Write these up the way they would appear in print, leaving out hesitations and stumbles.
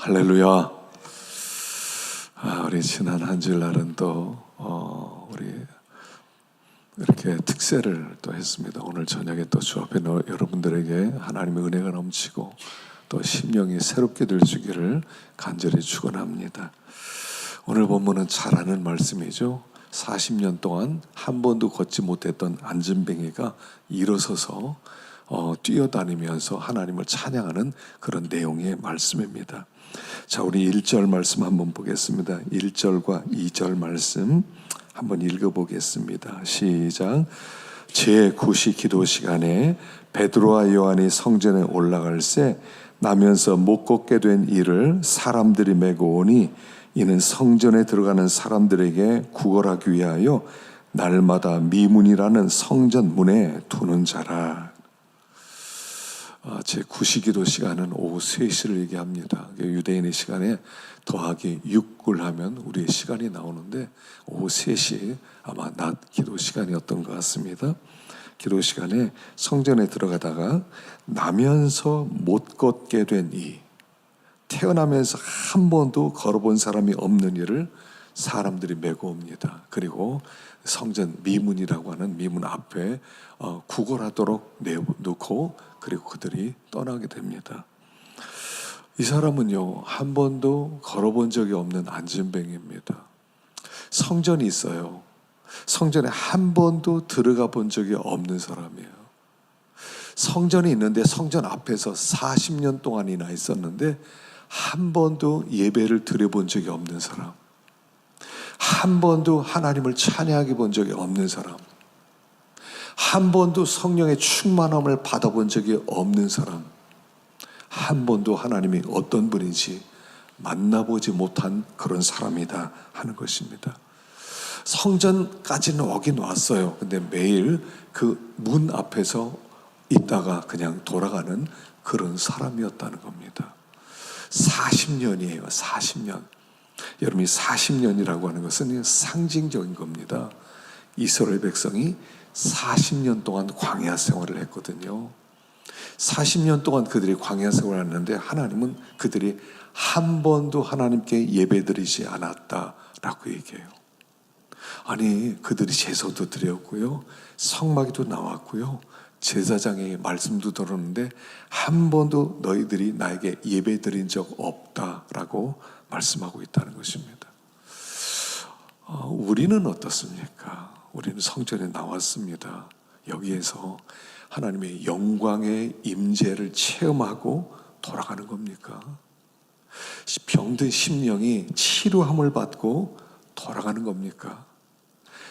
할렐루야. 우리 지난 한 주일날은 또 우리 이렇게 특세를 또 했습니다. 오늘 저녁에 또 주 앞에 여러분들에게 하나님의 은혜가 넘치고 또 심령이 새롭게 될 주기를 간절히 축원합니다. 오늘 본문은 잘 아는 말씀이죠. 40년 동안 한 번도 걷지 못했던 안진뱅이가 일어서서 뛰어다니면서 하나님을 찬양하는 그런 내용의 말씀입니다. 자, 우리 1절 말씀 한번 보겠습니다. 1절과 2절 말씀 한번 읽어보겠습니다. 시작. 제9시 기도 시간에 베드로와 요한이 성전에 올라갈새 나면서 못 걷게 된 이를 사람들이 메고 오니 이는 성전에 들어가는 사람들에게 구걸하기 위하여 날마다 미문이라는 성전 문에 두는 자라. 제9시 기도 시간은 오후 3시를 얘기합니다. 유대인의 시간에 더하기 6을 하면 우리의 시간이 나오는데 오후 3시 아마 낮 기도 시간이었던 것 같습니다. 기도 시간에 성전에 들어가다가 나면서 못 걷게 된 이, 태어나면서 한 번도 걸어본 사람이 없는 이를 사람들이 메고 옵니다. 그리고 성전 미문이라고 하는 미문 앞에 구걸하도록 내놓고 그리고 그들이 떠나게 됩니다. 이 사람은요, 한 번도 걸어본 적이 없는 안진뱅이입니다. 성전이 있어요. 성전에 한 번도 들어가 본 적이 없는 사람이에요. 성전이 있는데 성전 앞에서 40년 동안이나 있었는데 한 번도 예배를 드려본 적이 없는 사람, 한 번도 하나님을 찬양하게 본 적이 없는 사람, 한 번도 성령의 충만함을 받아본 적이 없는 사람, 한 번도 하나님이 어떤 분인지 만나보지 못한 그런 사람이다 하는 것입니다. 성전까지는 오긴 왔어요. 근데 매일 그 문 앞에서 있다가 그냥 돌아가는 그런 사람이었다는 겁니다. 40년이에요. 40년. 여러분이 40년이라고 하는 것은 상징적인 겁니다. 이스라엘 백성이 40년 동안 광야 생활을 했거든요. 40년 동안 그들이 광야 생활을 했는데 하나님은 그들이 한 번도 하나님께 예배드리지 않았다라고 얘기해요. 아니, 그들이 제사도 드렸고요, 성막에도 나왔고요, 제사장의 말씀도 들었는데 한 번도 너희들이 나에게 예배드린 적 없다라고 말씀하고 있다는 것입니다. 우리는 어떻습니까? 우리는 성전에 나왔습니다. 여기에서 하나님의 영광의 임재를 체험하고 돌아가는 겁니까? 병든 심령이 치료함을 받고 돌아가는 겁니까?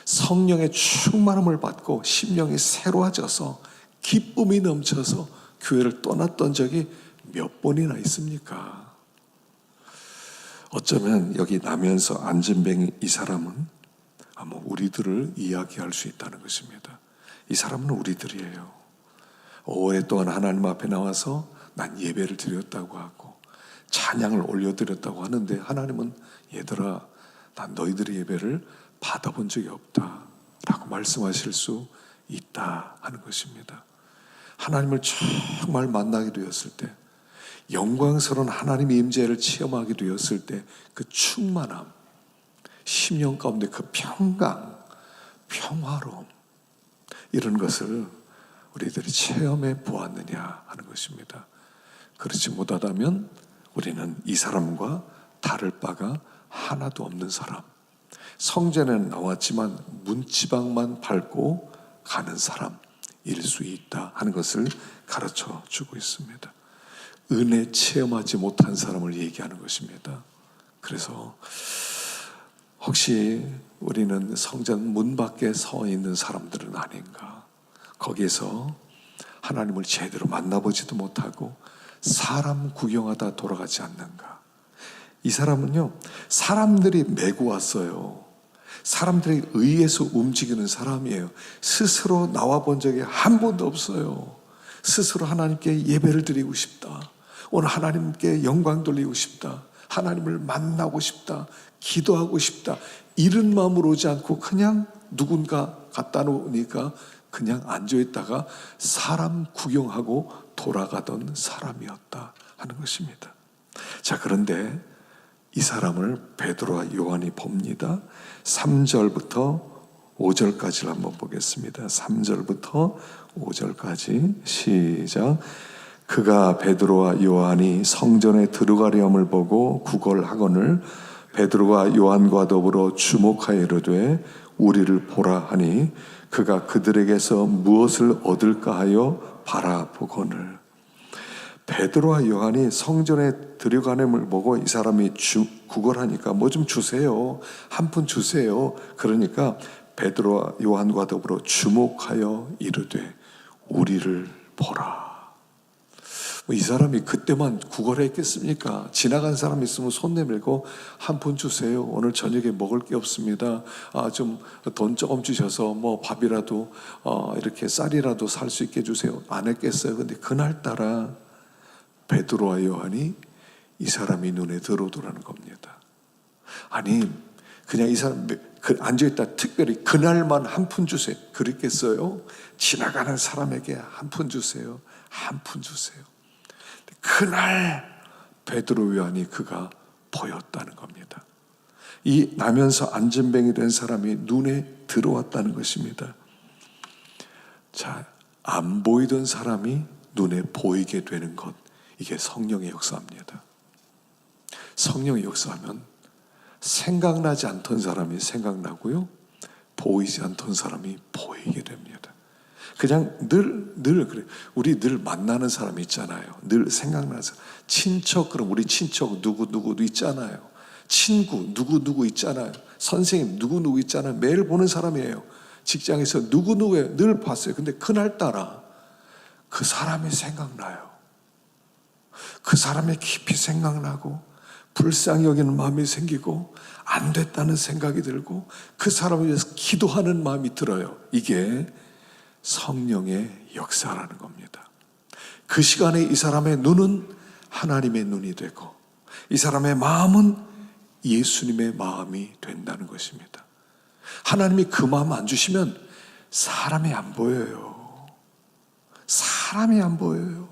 성령의 충만함을 받고 심령이 새로워져서 기쁨이 넘쳐서 교회를 떠났던 적이 몇 번이나 있습니까? 어쩌면 여기 나면서 안진뱅이 이 사람은 아마 우리들을 이야기할 수 있다는 것입니다. 이 사람은 우리들이에요. 오랫동안 하나님 앞에 나와서 난 예배를 드렸다고 하고 찬양을 올려드렸다고 하는데 하나님은 얘들아, 난 너희들의 예배를 받아본 적이 없다 라고 말씀하실 수 있다 하는 것입니다. 하나님을 정말 만나게 되었을 때, 영광스러운 하나님의 임재를 체험하게 되었을 때 그 충만함, 심령 가운데 그 평강, 평화로움, 이런 것을 우리들이 체험해 보았느냐 하는 것입니다. 그렇지 못하다면 우리는 이 사람과 다를 바가 하나도 없는 사람, 성전에는 나왔지만 문지방만 밟고 가는 사람일 수 있다 하는 것을 가르쳐 주고 있습니다. 은혜 체험하지 못한 사람을 얘기하는 것입니다. 그래서 혹시 우리는 성전 문 밖에 서 있는 사람들은 아닌가? 거기에서 하나님을 제대로 만나보지도 못하고 사람 구경하다 돌아가지 않는가? 이 사람은요, 사람들이 메고 왔어요. 사람들에 의해서 움직이는 사람이에요. 스스로 나와 본 적이 한 번도 없어요. 스스로 하나님께 예배를 드리고 싶다, 오늘 하나님께 영광 돌리고 싶다, 하나님을 만나고 싶다, 기도하고 싶다, 이런 마음으로 오지 않고 그냥 누군가 갖다 놓으니까 그냥 앉아있다가 사람 구경하고 돌아가던 사람이었다 하는 것입니다. 자, 그런데 이 사람을 베드로와 요한이 봅니다. 3절부터 5절까지를 한번 보겠습니다. 3절부터 5절까지 시작. 그가 베드로와 요한이 성전에 들어가려함을 보고 구걸하거늘 베드로가 요한과 더불어 주목하여 이르되 우리를 보라 하니 그가 그들에게서 무엇을 얻을까 하여 바라보거늘. 베드로와 요한이 성전에 들어가는 보고 이 사람이 구걸하니까 뭐 좀 주세요. 한 푼 주세요. 그러니까 베드로와 요한과 더불어 주목하여 이르되 우리를 보라. 이 사람이 그때만 구걸했겠습니까? 지나간 사람 있으면 손 내밀고 한 푼 주세요. 오늘 저녁에 먹을 게 없습니다. 좀 돈 조금 주셔서 뭐 밥이라도 이렇게 쌀이라도 살 수 있게 해주세요. 안 했겠어요. 근데 그날따라 베드로와 요한이 이 사람이 눈에 들어오더라는 겁니다. 아니 그냥 이 사람 앉아있다 특별히 그날만 한 푼 주세요. 그랬겠어요? 지나가는 사람에게 한 푼 주세요. 한 푼 주세요. 그날 베드로 요한이 그가 보였다는 겁니다. 이 나면서 안전뱅이 된 사람이 눈에 들어왔다는 것입니다. 자, 안 보이던 사람이 눈에 보이게 되는 것, 이게 성령의 역사입니다. 성령의 역사하면 생각나지 않던 사람이 생각나고요, 보이지 않던 사람이 보이게 됩니다. 그냥 늘 그래. 우리 늘 만나는 사람 있잖아요. 늘 생각나는 사람. 친척, 그럼 우리 친척 누구누구도 있잖아요. 친구 누구누구 있잖아요. 선생님 누구누구 있잖아요. 매일 보는 사람이에요. 직장에서 누구누구예요. 늘 봤어요. 근데 그날따라 그 사람이 생각나요. 그 사람이 깊이 생각나고 불쌍히 여기는 마음이 생기고 안 됐다는 생각이 들고 그 사람을 위해서 기도하는 마음이 들어요. 이게 성령의 역사라는 겁니다. 그 시간에 이 사람의 눈은 하나님의 눈이 되고 이 사람의 마음은 예수님의 마음이 된다는 것입니다. 하나님이 그 마음 안 주시면 사람이 안 보여요. 사람이 안 보여요.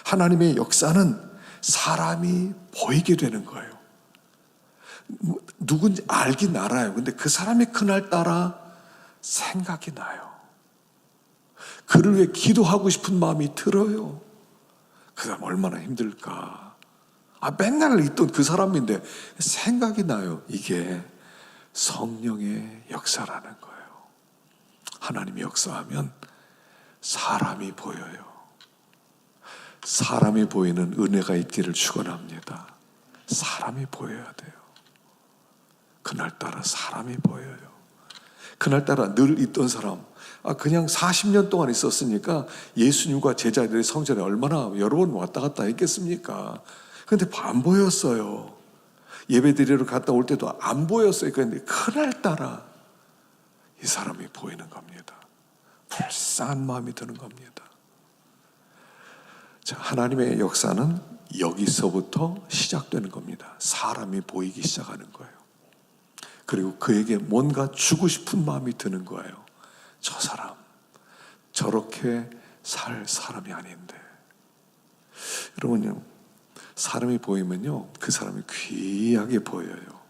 하나님의 역사는 사람이 보이게 되는 거예요. 누군지 알긴 알아요. 근데 그 사람이 그날따라 생각이 나요. 그를 위해 기도하고 싶은 마음이 들어요. 그 사람 얼마나 힘들까. 맨날 있던 그 사람인데 생각이 나요. 이게 성령의 역사라는 거예요. 하나님이 역사하면 사람이 보여요. 사람이 보이는 은혜가 있기를 축원합니다. 사람이 보여야 돼요. 그날따라 사람이 보여요. 그날따라 늘 있던 사람, 그냥 40년 동안 있었으니까 예수님과 제자들이 성전에 얼마나 여러 번 왔다 갔다 했겠습니까? 그런데 안 보였어요. 예배 드리러 갔다 올 때도 안 보였어요. 그런데 그날따라 이 사람이 보이는 겁니다. 불쌍한 마음이 드는 겁니다. 자, 하나님의 역사는 여기서부터 시작되는 겁니다. 사람이 보이기 시작하는 거예요. 그리고 그에게 뭔가 주고 싶은 마음이 드는 거예요. 저 사람 저렇게 살 사람이 아닌데. 여러분요, 사람이 보이면요 그 사람이 귀하게 보여요.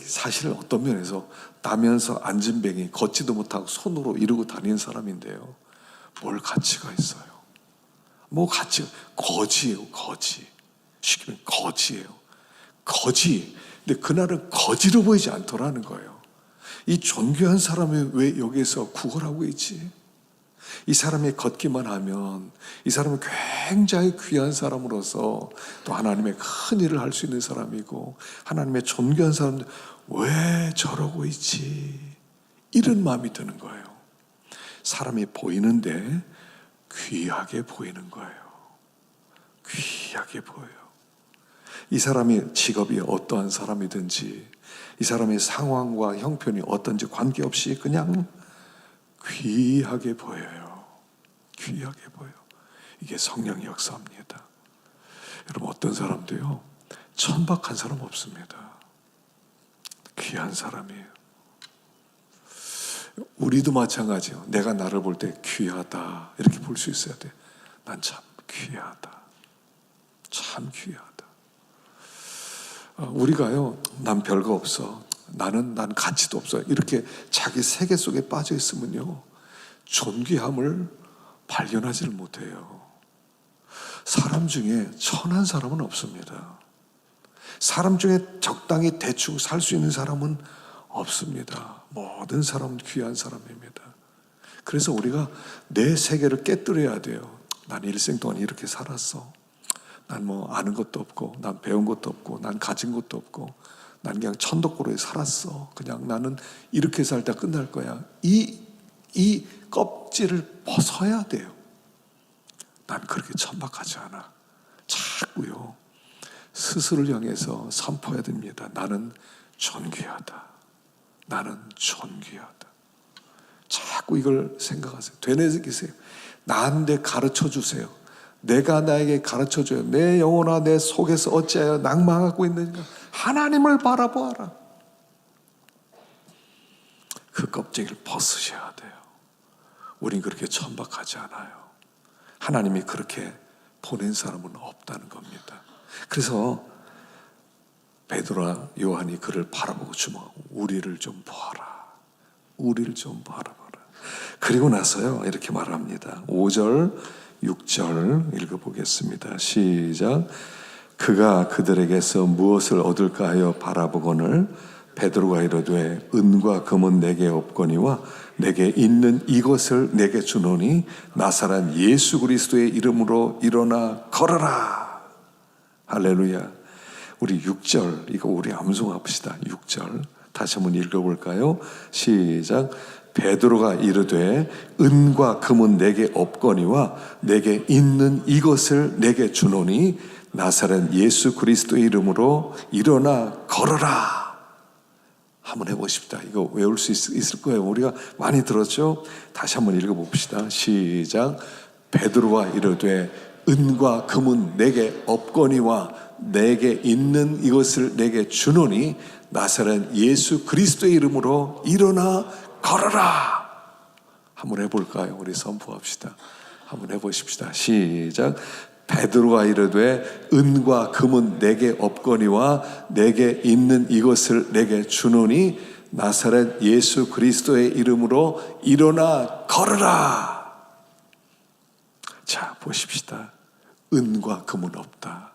사실 어떤 면에서 나면서 안진뱅이 걷지도 못하고 손으로 이러고 다니는 사람인데요, 뭘 가치가 있어요? 뭐 가치, 거지예요. 거지. 쉽게 말하면 거지예요. 거지. 근데 그날은 거지로 보이지 않더라는 거예요. 이 존귀한 사람이 왜 여기에서 구걸하고 있지? 이 사람이 걷기만 하면 이 사람은 굉장히 귀한 사람으로서 또 하나님의 큰 일을 할 수 있는 사람이고 하나님의 존귀한 사람들 왜 저러고 있지? 이런 마음이 드는 거예요. 사람이 보이는데 귀하게 보이는 거예요. 귀하게 보여요. 이 사람이 직업이 어떠한 사람이든지 이 사람의 상황과 형편이 어떤지 관계없이 그냥 귀하게 보여요. 귀하게 보여. 이게 성령의 역사입니다. 여러분, 어떤 사람도요 천박한 사람 없습니다. 귀한 사람이에요. 우리도 마찬가지예요. 내가 나를 볼 때 귀하다 이렇게 볼 수 있어야 돼. 난 참 귀하다. 참 귀하다. 우리가요, 난 별거 없어, 난 가치도 없어, 이렇게 자기 세계 속에 빠져 있으면요, 존귀함을 발견하지를 못해요. 사람 중에 천한 사람은 없습니다. 사람 중에 적당히 대충 살 수 있는 사람은 없습니다. 모든 사람은 귀한 사람입니다. 그래서 우리가 내 세계를 깨뜨려야 돼요. 난 일생 동안 이렇게 살았어. 난 뭐 아는 것도 없고, 난 배운 것도 없고, 난 가진 것도 없고, 난 그냥 천덕고로에 살았어. 그냥 나는 이렇게 살다 끝날 거야. 이 껍질을 벗어야 돼요. 난 그렇게 천박하지 않아. 자꾸요, 스스로를 향해서 선포해야 됩니다. 나는 존귀하다. 나는 존귀하다. 자꾸 이걸 생각하세요. 되뇌기세요. 나한테 가르쳐 주세요. 내가 나에게 가르쳐 줘요. 내 영혼아, 내 속에서 어찌하여 낭망하고 있는가? 하나님을 바라보아라. 그 껍질을 벗으셔야 돼요. 우린 그렇게 천박하지 않아요. 하나님이 그렇게 보낸 사람은 없다는 겁니다. 그래서 베드로와 요한이 그를 바라보고 주목하고, 우리를 좀 보아라. 우리를 좀 바라봐라. 그리고 나서요, 이렇게 말합니다. 5절, 6절 읽어보겠습니다. 시작. 그가 그들에게서 무엇을 얻을까 하여 바라보거늘 베드로가 이르되 은과 금은 내게 없거니와 내게 있는 이것을 내게 주노니 나사렛 예수 그리스도의 이름으로 일어나 걸어라. 할렐루야. 우리 6절 이거 우리 암송합시다. 6절 다시 한번 읽어볼까요? 시작. 베드로가 이르되 은과 금은 내게 없거니와 내게 있는 이것을 내게 주노니 나사렛 예수 그리스도의 이름으로 일어나 걸어라. 한번 해보십시다. 이거 외울 수 있을 거예요. 우리가 많이 들었죠? 다시 한번 읽어봅시다. 시작. 베드로가 이르되 은과 금은 내게 없거니와 내게 있는 이것을 내게 주노니 나사렛 예수 그리스도의 이름으로 일어나 걸어라. 한번 해볼까요? 우리 선포합시다. 한번 해보십시다. 시작. 베드로가 이르되 은과 금은 내게 없거니와 내게 있는 이것을 내게 주노니 나사렛 예수 그리스도의 이름으로 일어나 걸어라. 자, 보십시다. 은과 금은 없다.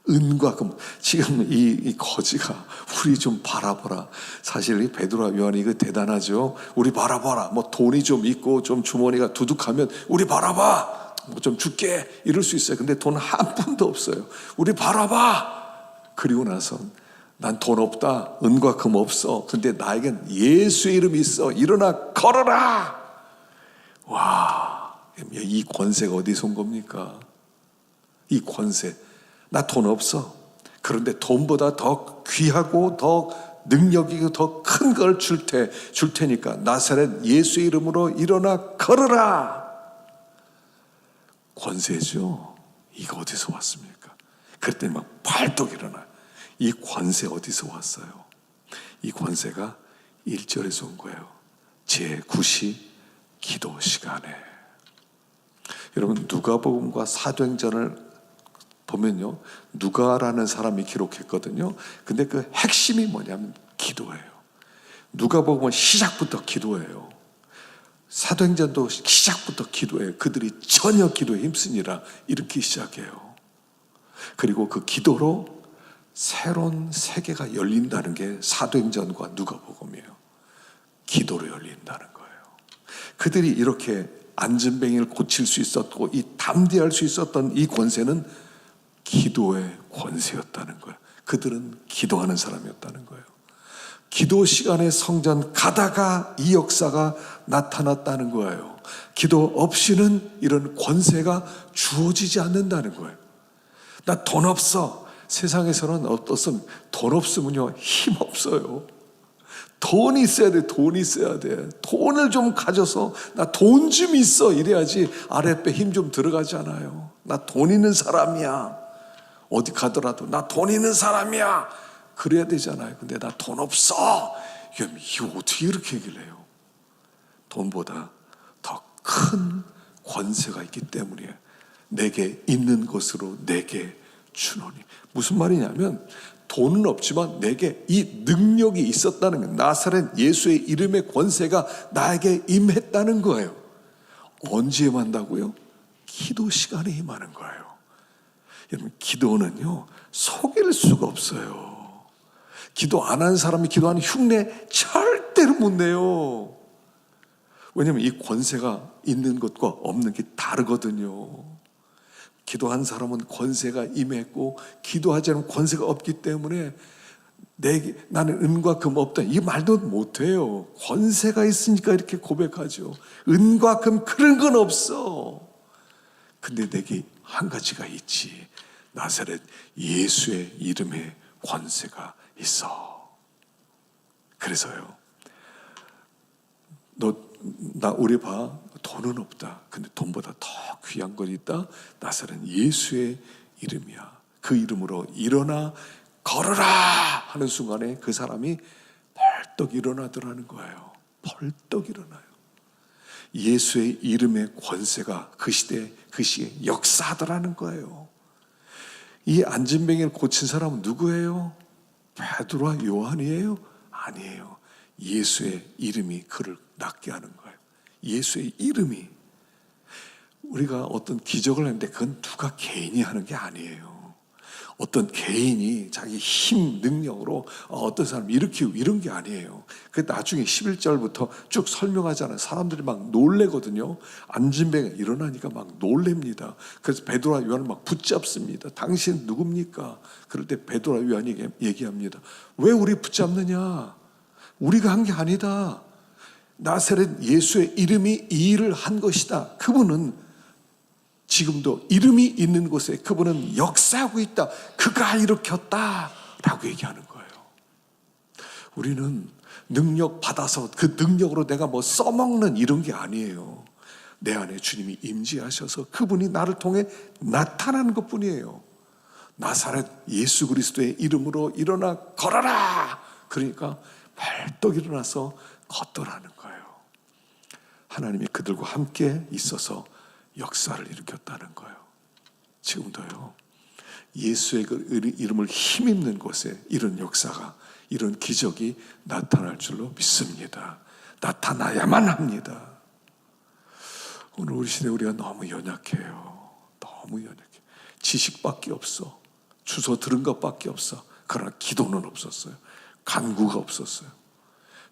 은과 금. 지금 이 거지가 우리 좀 바라보라. 사실 이 베드로와 요한이 이거 대단하죠. 우리 바라봐라. 뭐 돈이 좀 있고 좀 주머니가 두둑하면 우리 바라봐. 뭐 좀 줄게 이럴 수 있어요. 근데 돈 한 푼도 없어요. 우리 바라봐. 그리고 나서 난 돈 없다. 은과 금 없어. 근데 나에겐 예수의 이름이 있어. 일어나 걸어라. 와, 이 권세가 어디서 온 겁니까? 이 권세. 나 돈 없어. 그런데 돈보다 더 귀하고 더 능력이고 더 큰 걸 줄 테니까 나사렛 예수의 이름으로 일어나 걸어라. 권세죠. 이거 어디서 왔습니까? 그랬더니 막 발떡 일어나. 이 권세 어디서 왔어요? 이 권세가 1절에서 온 거예요. 제9시 기도 시간에. 여러분, 누가복음과 사도행전을 보면요, 누가라는 사람이 기록했거든요. 근데 그 핵심이 뭐냐면 기도예요. 누가복음은 시작부터 기도예요. 사도행전도 시작부터 기도예요. 그들이 전혀 기도에 힘쓰니라 이렇게 시작해요. 그리고 그 기도로 새로운 세계가 열린다는 게 사도행전과 누가복음이에요. 기도로 열린다는 거예요. 그들이 이렇게 안진뱅이를 고칠 수 있었고 이 담대할 수 있었던 이 권세는 기도의 권세였다는 거예요. 그들은 기도하는 사람이었다는 거예요. 기도 시간에 성전 가다가 이 역사가 나타났다는 거예요. 기도 없이는 이런 권세가 주어지지 않는다는 거예요. 나 돈 없어. 세상에서는 어떻습니까? 돈 없으면요, 힘 없어요. 돈이 있어야 돼. 돈이 있어야 돼. 돈을 좀 가져서 나 돈 좀 있어 이래야지 아랫배 힘 좀 들어가잖아요. 나 돈 있는 사람이야. 어디 가더라도 나 돈 있는 사람이야. 그래야 되잖아요. 근데 나 돈 없어. 이거 어떻게 이렇게 얘기를 해요? 돈보다 더 큰 권세가 있기 때문에 내게 있는 것으로 내게 주노니. 무슨 말이냐면 돈은 없지만 내게 이 능력이 있었다는 거예요. 나사렛 예수의 이름의 권세가 나에게 임했다는 거예요. 언제 임한다고요? 기도 시간에 임하는 거예요. 여러분, 기도는요 속일 수가 없어요. 기도 안 하는 사람이 기도하는 흉내 절대로 못 내요. 왜냐하면 이 권세가 있는 것과 없는 게 다르거든요. 기도한 사람은 권세가 임했고 기도하지 않으면 권세가 없기 때문에 나는 은과 금 없다 이 말도 못해요. 권세가 있으니까 이렇게 고백하죠. 은과 금 그런 건 없어. 근데 내게 한 가지가 있지. 나사렛 예수의 이름에 권세가 있어. 그래서요, 우리 봐, 돈은 없다. 근데 돈보다 더 귀한 건 있다. 나사렛 예수의 이름이야. 그 이름으로 일어나 걸어라 하는 순간에 그 사람이 벌떡 일어나더라는 거예요. 벌떡 일어나요. 예수의 이름의 권세가 그 시대에 역사하더라는 거예요. 이 안진뱅이를 고친 사람은 누구예요? 베드로와 요한이에요? 아니에요. 예수의 이름이 그를 낫게 하는 거예요. 예수의 이름이. 우리가 어떤 기적을 하는데 그건 누가 개인이 하는 게 아니에요. 어떤 개인이 자기 힘, 능력으로 어떤 사람을 일으키고 이런 게 아니에요. 그 나중에 11절부터 쭉 설명하잖아요. 사람들이 막 놀래거든요. 안진뱅이가 일어나니까 막 놀랍니다. 그래서 베드로와 요한을 막 붙잡습니다. 당신 누굽니까? 그럴 때 베드로와 요한이 얘기합니다. 왜 우리 붙잡느냐? 우리가 한 게 아니다. 나사렛 예수의 이름이 이 일을 한 것이다. 그분은 지금도 이름이 있는 곳에 그분은 역사하고 있다. 그가 일으켰다 라고 얘기하는 거예요. 우리는 능력 받아서 그 능력으로 내가 뭐 써먹는 이런 게 아니에요. 내 안에 주님이 임재하셔서 그분이 나를 통해 나타나는 것뿐이에요. 나사렛 예수 그리스도의 이름으로 일어나 걸어라. 그러니까 벌떡 일어나서 걷더라는 거예요. 하나님이 그들과 함께 있어서 역사를 일으켰다는 거예요. 지금도요, 예수의 그 이름을 힘입는 곳에 이런 역사가, 이런 기적이 나타날 줄로 믿습니다. 나타나야만 합니다. 오늘 우리 시대에 우리가 너무 연약해요. 너무 연약해. 지식밖에 없어. 주워 들은 것밖에 없어. 그러나 기도는 없었어요. 간구가 없었어요.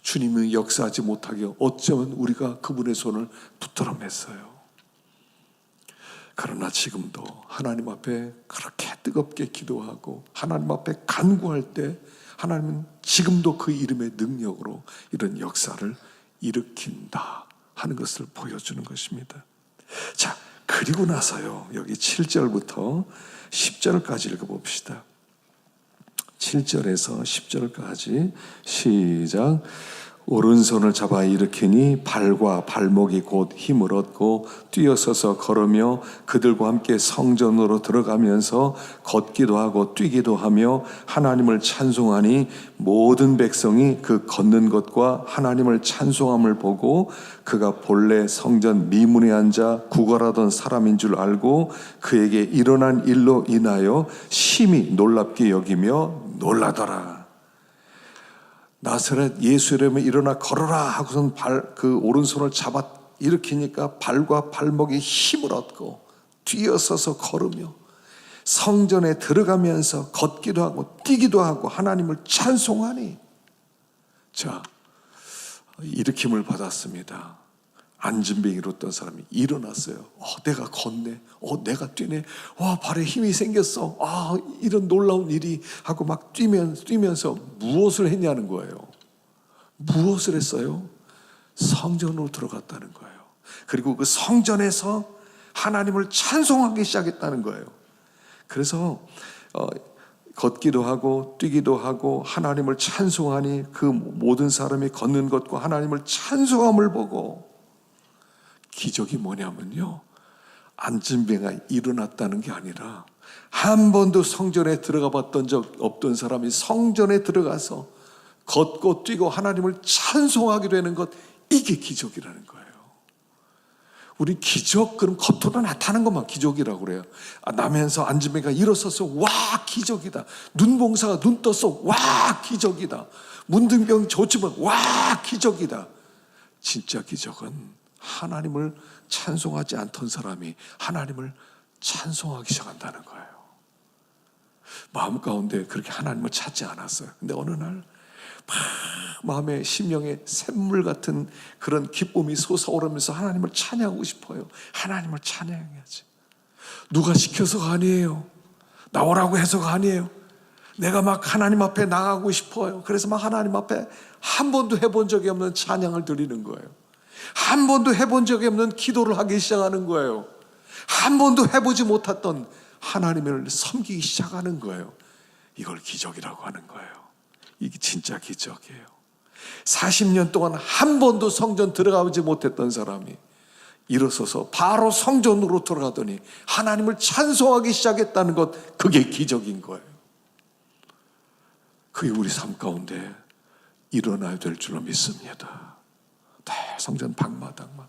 주님이 역사하지 못하게 어쩌면 우리가 그분의 손을 붙들어 맸어요. 그러나 지금도 하나님 앞에 그렇게 뜨겁게 기도하고 하나님 앞에 간구할 때 하나님은 지금도 그 이름의 능력으로 이런 역사를 일으킨다 하는 것을 보여주는 것입니다. 자, 그리고 나서요, 여기 7절부터 10절까지 읽어봅시다. 7절에서 10절까지 시작. 오른손을 잡아 일으키니 발과 발목이 곧 힘을 얻고 뛰어서서 걸으며 그들과 함께 성전으로 들어가면서 걷기도 하고 뛰기도 하며 하나님을 찬송하니 모든 백성이 그 걷는 것과 하나님을 찬송함을 보고 그가 본래 성전 미문에 앉아 구걸하던 사람인 줄 알고 그에게 일어난 일로 인하여 심히 놀랍게 여기며 놀라더라. 나사렛 예수 이름에 일어나 걸어라 하고선 그 오른손을 잡아 일으키니까 발과 발목에 힘을 얻고 뛰어서서 걸으며 성전에 들어가면서 걷기도 하고 뛰기도 하고 하나님을 찬송하니. 자, 일으킴을 받았습니다. 안진뱅이로 어떤 사람이 일어났어요. 내가 걷네. 내가 뛰네. 와, 발에 힘이 생겼어. 이런 놀라운 일이 하고 막 뛰면서 무엇을 했냐는 거예요. 무엇을 했어요? 성전으로 들어갔다는 거예요. 그리고 그 성전에서 하나님을 찬송하기 시작했다는 거예요. 그래서 걷기도 하고 뛰기도 하고 하나님을 찬송하니 그 모든 사람이 걷는 것과 하나님을 찬송함을 보고. 기적이 뭐냐면요, 안진뱅이가 일어났다는 게 아니라 한 번도 성전에 들어가 봤던 적 없던 사람이 성전에 들어가서 걷고 뛰고 하나님을 찬송하게 되는 것, 이게 기적이라는 거예요. 우리 기적, 그럼 겉으로 나타나는 것만 기적이라고 그래요. 나면서 앉으니까 일어서서 와 기적이다. 눈봉사가 눈 떴어 와 기적이다. 문둥병 좋지만 와 기적이다. 진짜 기적은 하나님을 찬송하지 않던 사람이 하나님을 찬송하기 시작한다는 거예요. 마음 가운데 그렇게 하나님을 찾지 않았어요. 근데 어느 날 마음에 심령에 샘물 같은 그런 기쁨이 솟아오르면서 하나님을 찬양하고 싶어요. 하나님을 찬양해야지. 누가 시켜서가 아니에요. 나오라고 해서가 아니에요. 내가 막 하나님 앞에 나가고 싶어요. 그래서 막 하나님 앞에 한 번도 해본 적이 없는 찬양을 드리는 거예요. 한 번도 해본 적이 없는 기도를 하기 시작하는 거예요. 한 번도 해보지 못했던 하나님을 섬기기 시작하는 거예요. 이걸 기적이라고 하는 거예요. 이게 진짜 기적이에요. 40년 동안 한 번도 성전 들어가지 못했던 사람이 일어서서 바로 성전으로 들어가더니 하나님을 찬송하기 시작했다는 것, 그게 기적인 거예요. 그게 우리 삶 가운데 일어나야 될 줄로 믿습니다. 성전 방마당만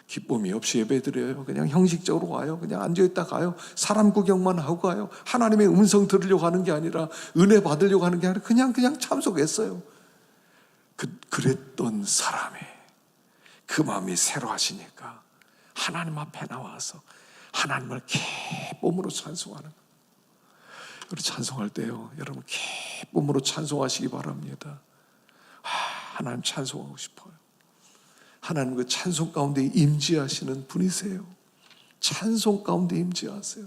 기쁨이 없이 예배드려요. 그냥 형식적으로 와요. 그냥 앉아있다 가요. 사람 구경만 하고 가요. 하나님의 음성 들으려고 하는 게 아니라, 은혜 받으려고 하는 게 아니라 그냥 참석했어요. 그랬던 사람이 그 마음이 새로 하시니까 하나님 앞에 나와서 하나님을 기쁨으로 찬송하는 거예요. 우리 찬송할 때요, 여러분 기쁨으로 찬송하시기 바랍니다. 하나님 찬송하고 싶어요. 하나님 그 찬송 가운데 임재하시는 분이세요. 찬송 가운데 임재하세요.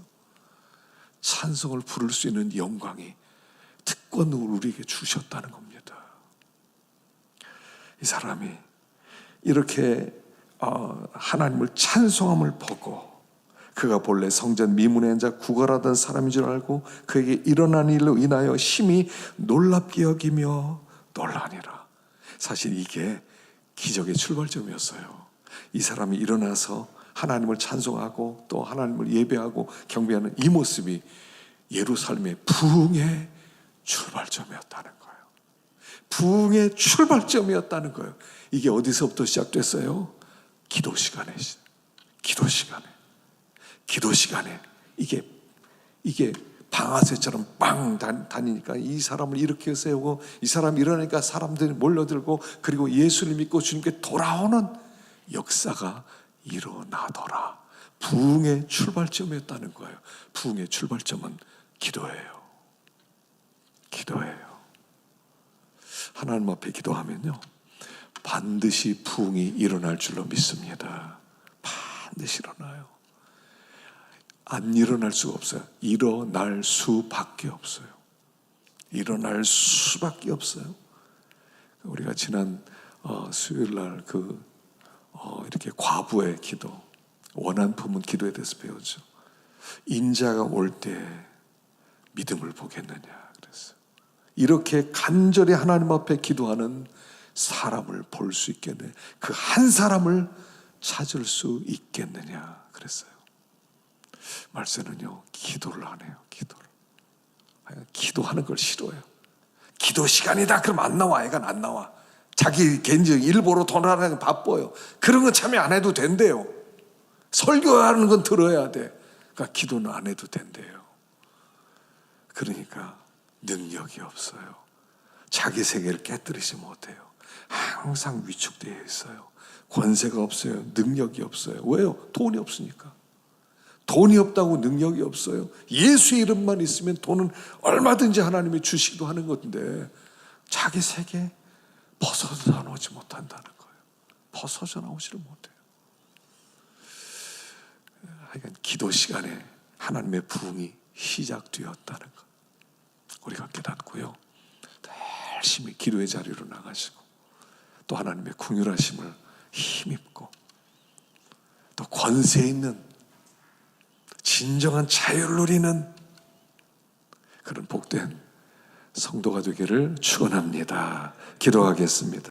찬송을 부를 수 있는 영광이 특권으로 우리에게 주셨다는 겁니다. 이 사람이 이렇게 하나님을 찬송함을 보고, 그가 본래 성전 미문에 앉아 구걸하던 사람인 줄 알고 그에게 일어난 일로 인하여 심히 놀랍게 여기며 놀라니라. 사실 이게 기적의 출발점이었어요. 이 사람이 일어나서 하나님을 찬송하고 또 하나님을 예배하고 경배하는 이 모습이 예루살렘의 부흥의 출발점이었다는 거예요. 부흥의 출발점이었다는 거예요. 이게 어디서부터 시작됐어요? 기도 시간에 이게 방아쇠처럼 빵 다니니까 이 사람을 일으켜 세우고, 이 사람이 일어나니까 사람들이 몰려들고, 그리고 예수를 믿고 주님께 돌아오는 역사가 일어나더라. 부흥의 출발점이었다는 거예요. 부흥의 출발점은 기도예요. 하나님 앞에 기도하면요, 반드시 부흥이 일어날 줄로 믿습니다. 반드시 일어나요. 안 일어날 수가 없어요. 일어날 수밖에 없어요. 일어날 수밖에 없어요. 우리가 지난 수요일 날 이렇게 과부의 기도, 원한 품은 기도에 대해서 배웠죠. 인자가 올 때 믿음을 보겠느냐 그랬어요. 이렇게 간절히 하나님 앞에 기도하는 사람을 볼 수 있겠느냐, 그 한 사람을 찾을 수 있겠느냐 그랬어요. 말세는요, 기도를 안 해요. 기도하는 걸 싫어해요. 기도 시간이다 그럼 안 나와. 애가 안 나와. 자기 개인적 일보러 돈 하는 게 바빠요. 그런 건 참여 안 해도 된대요. 설교하는 건 들어야 돼. 그러니까 기도는 안 해도 된대요. 그러니까 능력이 없어요. 자기 세계를 깨뜨리지 못해요. 항상 위축되어 있어요. 권세가 없어요. 능력이 없어요. 왜요? 돈이 없으니까. 돈이 없다고 능력이 없어요. 예수의 이름만 있으면 돈은 얼마든지 하나님이 주시기도 하는 건데, 자기 세계 벗어져 나오지 못한다는 거예요. 벗어져 나오지를 못해요. 하여간 기도 시간에 하나님의 부흥이 시작되었다는 것, 우리가 깨닫고요, 열심히 기도의 자리로 나가시고, 또 하나님의 긍휼하심을 힘입고, 또 권세 있는 진정한 자유를 누리는 그런 복된 성도가 되기를 축원합니다. 기도하겠습니다.